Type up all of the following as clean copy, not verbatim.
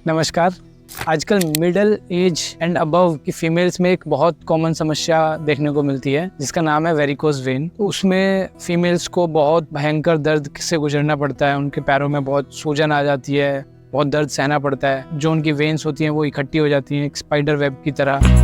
नमस्कार। आजकल middle age and above की फीमेल्स में एक बहुत कॉमन समस्या देखने को मिलती है जिसका नाम है वेरिकोज वेन। तो उसमें फीमेल्स को बहुत भयंकर दर्द से गुजरना पड़ता है। उनके पैरों में बहुत सूजन आ जाती है, बहुत दर्द सहना पड़ता है। जो उनकी वेन्स होती हैं वो इकट्ठी हो जाती हैं एक स्पाइडर वेब की तरह।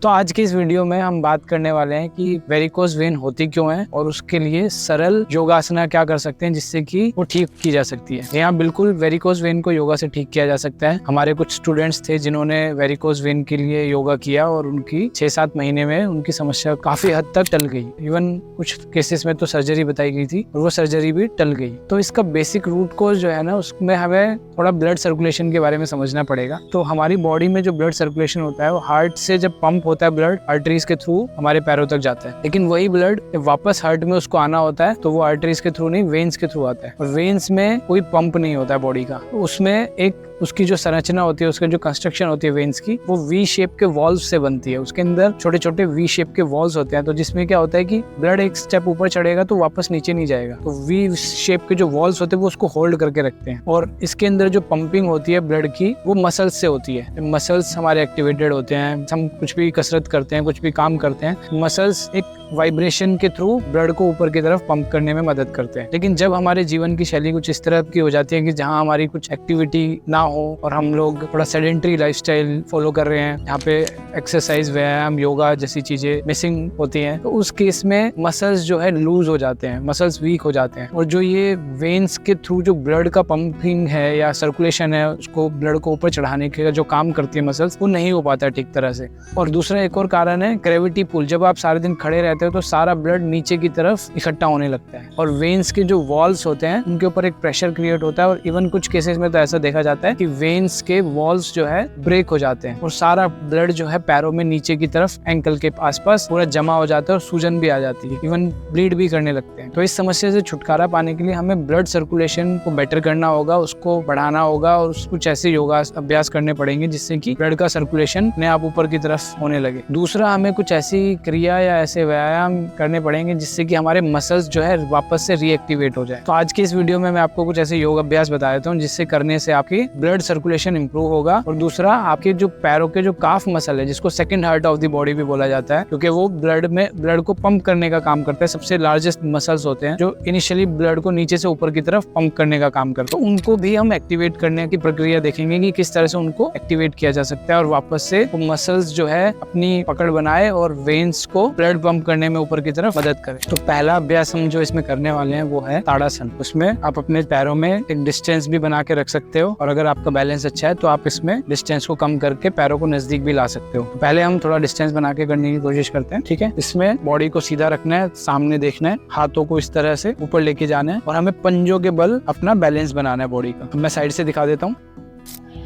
तो आज की इस वीडियो में हम बात करने वाले हैं कि वेरिकोज वेन होती क्यों है और उसके लिए सरल योगासना क्या कर सकते हैं जिससे कि वो ठीक की जा सकती है। यहाँ बिल्कुल वेरिकोज वेन को योगा से ठीक किया जा सकता है। हमारे कुछ स्टूडेंट्स थे जिन्होंने वेरिकोज वेन के लिए योगा किया और उनकी 6-7 महीने में उनकी समस्या काफी हद तक टल गई। इवन कुछ केसेस में तो सर्जरी बताई गई थी और वो सर्जरी भी टल गई। तो इसका बेसिक रूट कोज जो है ना, उसमें हमें थोड़ा ब्लड सर्कुलेशन के बारे में समझना पड़ेगा। तो हमारी बॉडी में जो ब्लड सर्कुलेशन होता है वो हार्ट से जब पंप होता है, ब्लड आर्टरीज के थ्रू हमारे पैरों तक जाता है। लेकिन वही ब्लड वापस हार्ट में उसको आना होता है तो वो आर्टरीज के थ्रू नहीं, वेन्स के थ्रू आता है। और वेन्स में कोई पंप नहीं होता है बॉडी का। उसमें एक उसकी जो संरचना होती है, उसकी जो कंस्ट्रक्शन होती है वेन्स की, वो वी शेप के वॉल्व से बनती है। उसके अंदर छोटे छोटे वी शेप के वॉल्व्स होते हैं। तो जिसमें क्या होता है कि ब्लड एक स्टेप ऊपर चढ़ेगा तो वापस नीचे नहीं जाएगा। तो वी शेप के जो वॉल्व्स होते हैं वो उसको होल्ड करके रखते हैं। और इसके अंदर जो पंपिंग होती है ब्लड की वो मसल्स से होती है। मसल्स हमारे एक्टिवेटेड होते हैं। हम कुछ भी कसरत करते हैं, कुछ भी काम करते हैं, मसल्स एक वाइब्रेशन के थ्रू ब्लड को ऊपर की तरफ पंप करने में मदद करते हैं। लेकिन जब हमारे जीवन की शैली कुछ इस तरह की हो जाती है कि जहाँ हमारी कुछ एक्टिविटी ना हो और हम लोग थोड़ा सेडेंट्री लाइफस्टाइल फॉलो कर रहे हैं, यहाँ पे एक्सरसाइज, व्यायाम, योगा जैसी चीजें मिसिंग होती हैं, तो उस केस में मसल्स जो है लूज हो जाते हैं, मसल्स वीक हो जाते हैं। और जो ये वेन्स के थ्रू जो ब्लड का पंपिंग है या सर्कुलेशन है, उसको ब्लड को ऊपर चढ़ाने के जो काम करती है मसल्स, वो नहीं हो पाता ठीक तरह से। और दूसरा एक और कारण है ग्रेविटी पुल। जब आप सारे दिन खड़े रहते हो तो सारा ब्लड नीचे की तरफ इकट्ठा होने लगता है और वेन्स के जो वॉल्स होते हैं उनके ऊपर एक प्रेशर क्रिएट होता है। और इवन कुछ केसेस में तो ऐसा देखा जाता है कि वेन्स के वॉल्स जो है ब्रेक हो जाते हैं और सारा ब्लड जो है पैरों में नीचे की तरफ एंकल के आसपास पूरा जमा हो जाता है और सूजन भी आ जाती है, इवन ब्लीड भी करने लगते हैं। तो इस समस्या से छुटकारा पाने के लिए हमें ब्लड सर्कुलेशन को बेटर करना होगा, उसको बढ़ाना होगा और कुछ ऐसे योगा अभ्यास करने पड़ेंगे जिससे कि ब्लड का सर्कुलेशन अपने आप ऊपर की तरफ होने लगे। दूसरा, हमें कुछ ऐसी क्रिया या ऐसे व्यायाम करने पड़ेंगे जिससे कि हमारे मसल्स जो है वापस से रीएक्टिवेट हो जाए। तो आज की इस वीडियो में मैं आपको कुछ ऐसे योग अभ्यास बता देता हूँ जिससे करने से आपकी ब्लड सर्कुलेशन इंप्रूव होगा। और दूसरा, आपके जो पैरों के जो काफ मसल है, जिसको second heart of the body भी बोला जाता है, क्योंकि वो ब्लड को पंप करने का काम करता है। सबसे लार्जेस्ट मसल्स होते हैं जो इनिशियली ब्लड को नीचे से ऊपर की तरफ पंप करने का काम करते हैं। तो उनको भी हम एक्टिवेट करने की प्रक्रिया देखेंगे कि किस तरह से उनको एक्टिवेट किया जा सकता है और वापस से वो मसल्स जो है अपनी पकड़ बनाए और वेन्स को ब्लड पंप करने में ऊपर की तरफ मदद करें। तो पहला अभ्यास हम जो इसमें करने वाले हैं वो है ताड़ासन। उसमें आप अपने पैरों में एक डिस्टेंस भी बना के रख सकते हो और अगर आपका बैलेंस अच्छा है तो आप इसमें डिस्टेंस को कम करके पैरों को नजदीक भी ला सकते हो। तो पहले हम थोड़ा डिस्टेंस बना के करने की कोशिश करते हैं, ठीक है। इसमें बॉडी को सीधा रखना है, सामने देखना है, हाथों को इस तरह से ऊपर लेके जाना है और हमें पंजों के बल अपना बैलेंस बनाना है बॉडी का। मैं साइड से दिखा देता हूँ।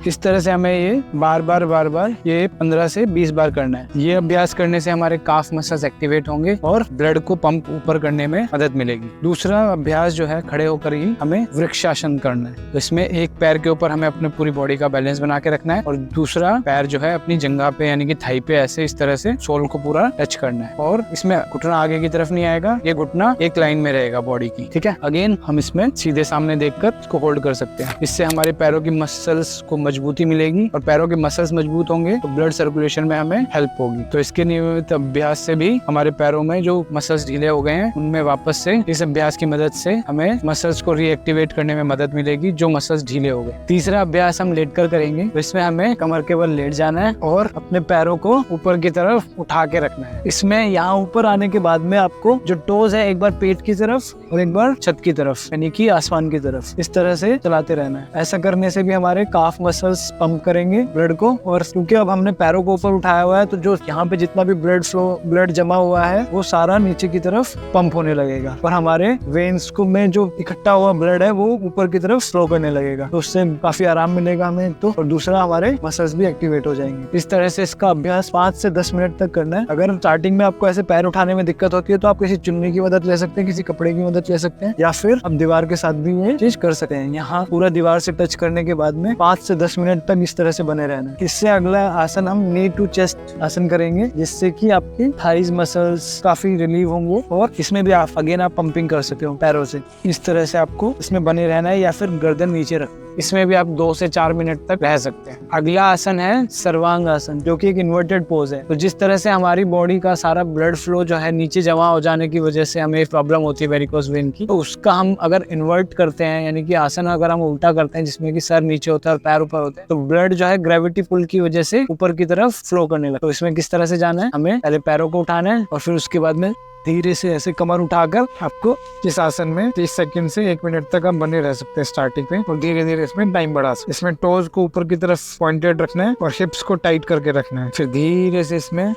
इस तरह से हमें ये बार बार ये 15 से 20 बार करना है। ये अभ्यास करने से हमारे काफ मसल्स एक्टिवेट होंगे और ब्लड को पंप ऊपर करने में मदद मिलेगी। दूसरा अभ्यास जो है खड़े होकर ही हमें वृक्षासन करना है। तो इसमें एक पैर के ऊपर हमें अपने पूरी बॉडी का बैलेंस बना के रखना है और दूसरा पैर जो है अपनी जंघा पे यानी कि थाई पे ऐसे इस तरह से सोल को पूरा टच करना है। और इसमें घुटना आगे की तरफ नहीं आएगा, ये घुटना एक लाइन में रहेगा बॉडी की, ठीक है। अगेन हम इसमें सीधे सामने देखकर इसको होल्ड कर सकते हैं। इससे हमारे पैरों की मसल्स को मजबूती मिलेगी और पैरों के मसल्स मजबूत होंगे तो ब्लड सर्कुलेशन में हमें हेल्प होगी। तो इसके नियमित अभ्यास से भी हमारे पैरों में जो मसल्स ढीले हो गए हैं उनमें वापस से इस अभ्यास की मदद से हमें मसल्स को रीएक्टिवेट करने में मदद मिलेगी जो मसल्स ढीले हो गए। तीसरा अभ्यास हम लेटकर करेंगे। तो इसमें हमें कमर के बल लेट जाना है और अपने पैरों को ऊपर की तरफ उठा के रखना है। इसमें यहाँ ऊपर आने के बाद में आपको जो टोज है एक बार पेट की तरफ और एक बार छत की तरफ यानी कि आसमान की तरफ इस तरह से चलाते रहना है। ऐसा करने से भी हमारे काफ मसल्स पंप करेंगे ब्लड को। और क्योंकि अब हमने पैरों को ऊपर उठाया हुआ है तो जो यहाँ पे जितना भी ब्लड जमा हुआ है वो सारा नीचे की तरफ पंप होने लगेगा और हमारे वेन्स को में जो इकट्ठा हुआ ब्लड है वो ऊपर की तरफ फ्लो करने लगेगा। तो उससे काफी आराम मिलेगा हमें तो, और दूसरा हमारे मसल्स भी एक्टिवेट हो जाएंगे। इस तरह से इसका अभ्यास 5 से 10 मिनट तक करना है। अगर स्टार्टिंग में आपको ऐसे पैर उठाने में दिक्कत होती है तो आप किसी चुन्नी की मदद ले सकते हैं, किसी कपड़े की मदद ले सकते हैं या फिर आप दीवार के साथ भी ये चीज कर सकते हैं। यहाँ पूरा दीवार से टच करने के बाद में 5 से 10 10 मिनट तक इस तरह से बने रहना है। इससे अगला आसन हम नी टू चेस्ट आसन करेंगे, जिससे कि आपके थाइज मसल्स काफी रिलीव होंगे और इसमें भी आप पंपिंग कर सकते हो पैरों से। इस तरह से आपको इसमें बने रहना है या फिर गर्दन नीचे रख, इसमें भी आप 2 से 4 मिनट तक रह सकते हैं। अगला आसन है सर्वांग आसन, जो कि एक इन्वर्टेड पोज है। तो जिस तरह से हमारी बॉडी का सारा ब्लड फ्लो जो है नीचे जमा हो जाने की वजह से हमें प्रॉब्लम होती है वेरिकोज वेन की, तो उसका हम अगर इन्वर्ट करते हैं, यानी कि आसन अगर हम उल्टा करते हैं जिसमें कि सर नीचे होता है और पैर ऊपर होते हैं, तो ब्लड जो है ग्रेविटी पुल की वजह से ऊपर की तरफ फ्लो करने लगता है। तो इसमें किस तरह से जाना है, हमें पहले पैरों को उठाना है और फिर उसके बाद में धीरे से ऐसे कमर उठाकर आपको इस आसन में 30 सेकंड से 1 मिनट तक हम बने रह सकते हैं स्टार्टिंग में, और धीरे धीरे इसमें टाइम बढ़ा सकते हैं। इसमें टोज को ऊपर की तरफ पॉइंटेड रखना है और हिप्स को टाइट करके रखना है। फिर धीरे से इसमें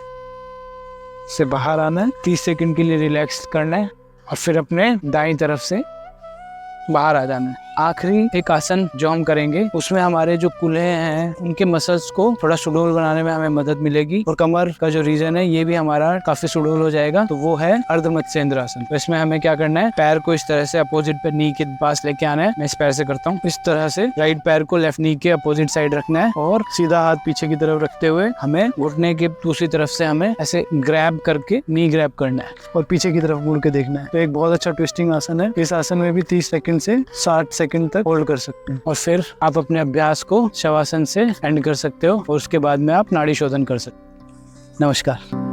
से बाहर आना है, 30 सेकंड के लिए रिलैक्स करना है और फिर अपने दाईं तरफ से बाहर आ जाना है। आखिरी एक आसन जो हम करेंगे उसमें हमारे जो कूल्हे हैं उनके मसल्स को थोड़ा सुडौल बनाने में हमें मदद मिलेगी, और कमर का जो रीजन है ये भी हमारा काफी सुडौल हो जाएगा। तो वो है अर्ध मत्स्येंद्र आसन। तो इसमें हमें क्या करना है, पैर को इस तरह से अपोजिट पे नी के पास लेके आना है। मैं इस पैर से करता हूँ, इस तरह से राइट पैर को लेफ्ट नी के अपोजिट साइड रखना है और सीधा हाथ पीछे की तरफ रखते हुए हमें घुटने के दूसरी तरफ से हमें ऐसे ग्रैब करके नी ग्रैब करना है और पीछे की तरफ मुड़ के देखना है। तो एक बहुत अच्छा ट्विस्टिंग आसन है। इस आसन में भी 30 सेकंड से 60 सेकंड तक होल्ड कर सकते हैं और फिर आप अपने अभ्यास को शवासन से एंड कर सकते हो और उसके बाद में आप नाड़ी शोधन कर सकते हो। नमस्कार।